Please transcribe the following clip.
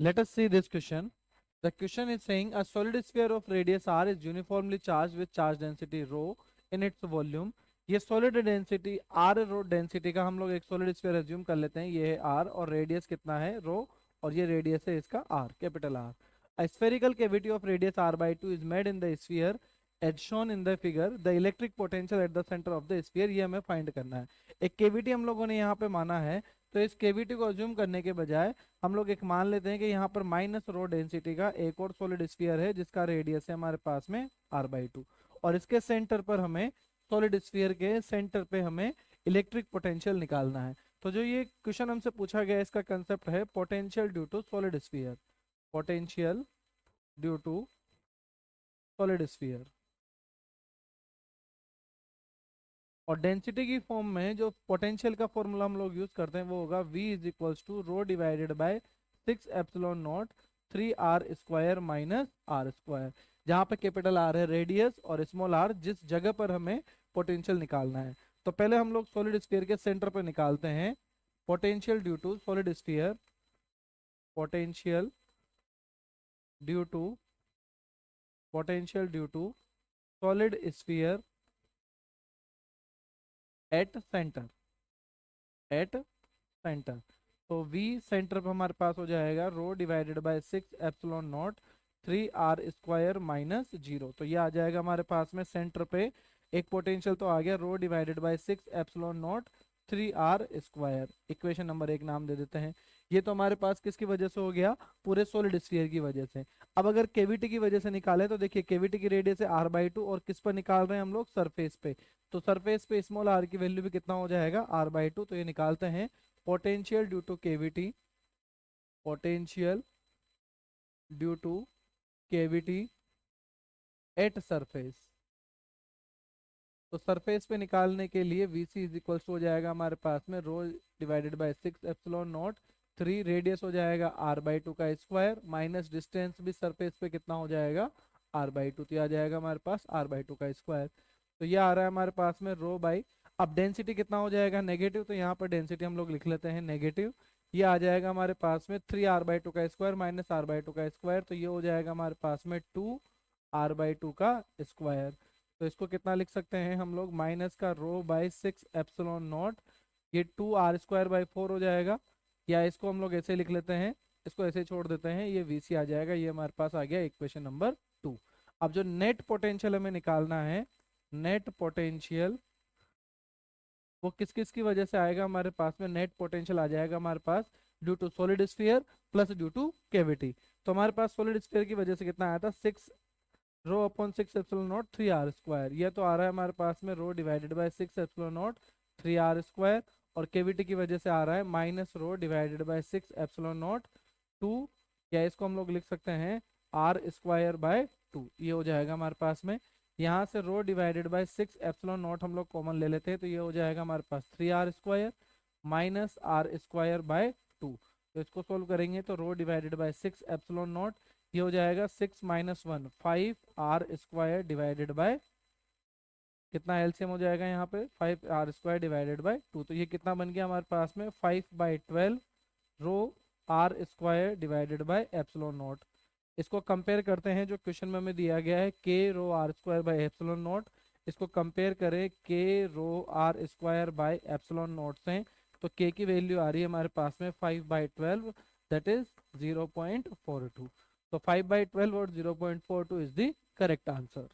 Let us see this question. The question is saying a solid sphere of radius r is uniformly charged with charge density rho in its volume. ये solid density r rho density का हम लोग एक solid sphere assume कर लेते हैं, ये है r और रेडियस कितना है रो, और ये रेडियस है इसका r, capital R. A spherical cavity of radius r by 2 is made in the sphere as shown in the figure. The electric potential at the center of the sphere, ये हमें find करना है. एक cavity हम लोगों ने यहाँ पे माना है, तो इस केविटी को अज्यूम करने के बजाय हम लोग एक मान लेते हैं कि यहाँ पर माइनस रो डेंसिटी का एक और सॉलिड स्फीयर है जिसका रेडियस है हमारे पास में r/2, और इसके सेंटर पर हमें, सॉलिड स्फीयर के सेंटर पे हमें इलेक्ट्रिक पोटेंशियल निकालना है. तो जो ये क्वेश्चन हमसे पूछा गया है इसका कंसेप्ट है potential due to solid sphere, potential due to solid sphere. और डेंसिटी की फॉर्म में जो पोटेंशियल का फॉर्मूला हम लोग यूज करते हैं वो होगा V is equals to rho divided by 6 epsilon naught 3r² minus r², जहाँ पे कैपिटल R है रेडियस और स्मॉल r जिस जगह पर हमें पोटेंशियल निकालना है. तो पहले हम लोग सॉलिड स्फीयर के सेंटर पर निकालते हैं potential due to solid sphere, potential due to potential due to solid sphere at centre, at centre. तो V सेंटर पे हमारे पास हो जाएगा rho divided by 6 epsilon naught 3r² minus 0. तो ये आ जाएगा हमारे पास में सेंटर पे एक पोटेंशियल तो आ गया rho divided by 6 epsilon naught 3r². Equation number 1 नाम दे देते हैं. ये तो हमारे पास किसकी वजह से हो गया, पूरे सॉलिड स्फीयर की वजह से. अब अगर केविटी की वजह से निकाले तो देखिए केविटी की रेडियस है r/2 और किस पर निकाल रहे हैं हम लोग, सरफेस पे. तो सरफेस पे स्मॉल r की वैल्यू भी कितना हो जाएगा r/2. तो ये निकालते हैं potential due to cavity, potential due to cavity at surface. तो सरफेस पे निकालने के लिए VC इज इक्वल हो जाएगा हमारे पास में rho divided by 6 epsilon naught 3, radius हो जाएगा r/2 का स्क्वायर माइनस डिस्टेंस भी सरफेस पे कितना हो जाएगा r/2. तो ये आ जाएगा हमारे पास r/2 का स्क्वायर. तो ये आ रहा है हमारे पास में रो बाई, अब डेंसिटी कितना हो जाएगा नेगेटिव, तो यहाँ पर डेंसिटी हम लोग लिख लेते हैं नेगेटिव. ये आ जाएगा हमारे पास में 3r/2 का स्क्वायर माइनस r/2 का स्क्वायर. तो ये हो जाएगा हमारे पास में 2r/2 का स्क्वायर. तो इसको कितना लिख सकते हैं हम लोग, माइनस का रो बाई 6 एप्सिलॉन नॉट, ये 2r²/4 हो जाएगा. या इसको हम लोग ऐसे लिख लेते हैं, इसको ऐसे छोड़ देते हैं, ये VC आ जाएगा. ये हमारे पास आ गया इक्वेशन नंबर 2. अब जो नेट पोटेंशियल हमें निकालना है, नेट पोटेंशियल वो किस किस की वजह से आएगा हमारे पास में, नेट पोटेंशियल आ जाएगा हमारे पास due to solid sphere plus due to cavity. तो हमारे पास सॉलिड स्फीयर की वजह से कितना आया था 6 rho upon 6 epsilon naught 3r². ये तो आ रहा है हमारे पास में rho divided by 6 epsilon naught 3r², और केविटी की वजह से आ रहा है minus rho divided by 6 epsilon naught 2, या इसको हम लोग लिख सकते हैं r²/2. ये हो जाएगा हमारे पास में. यहाँ से रो डिवाइडेड बाय 6 एप्सिलॉन नॉट हम लोग कॉमन ले लेते हैं, तो ये हो जाएगा हमारे पास 3r² माइनस r²/2. तो इसको सोल्व करेंगे तो रो डिवाइडेड बाय 6 एप्सिलॉन नॉट, ये हो जाएगा 6 - 1 5r² डिवाइडेड बाय, कितना एलसीएम हो जाएगा यहाँ पे 5r² डिवाइडेड बाय 2. तो ये कितना बन गया हमारे पास में 5/12 रो r² divided by epsilon naught. इसको कंपेयर करते हैं जो क्वेश्चन में हमें दिया गया है k rho r² by epsilon naught. इसको कंपेयर करें k rho r² by epsilon naught से, तो k की वैल्यू आ रही है हमारे पास में 5/12, दैट इज 0.42. तो 5/12 और 0.42 इज द करेक्ट आंसर.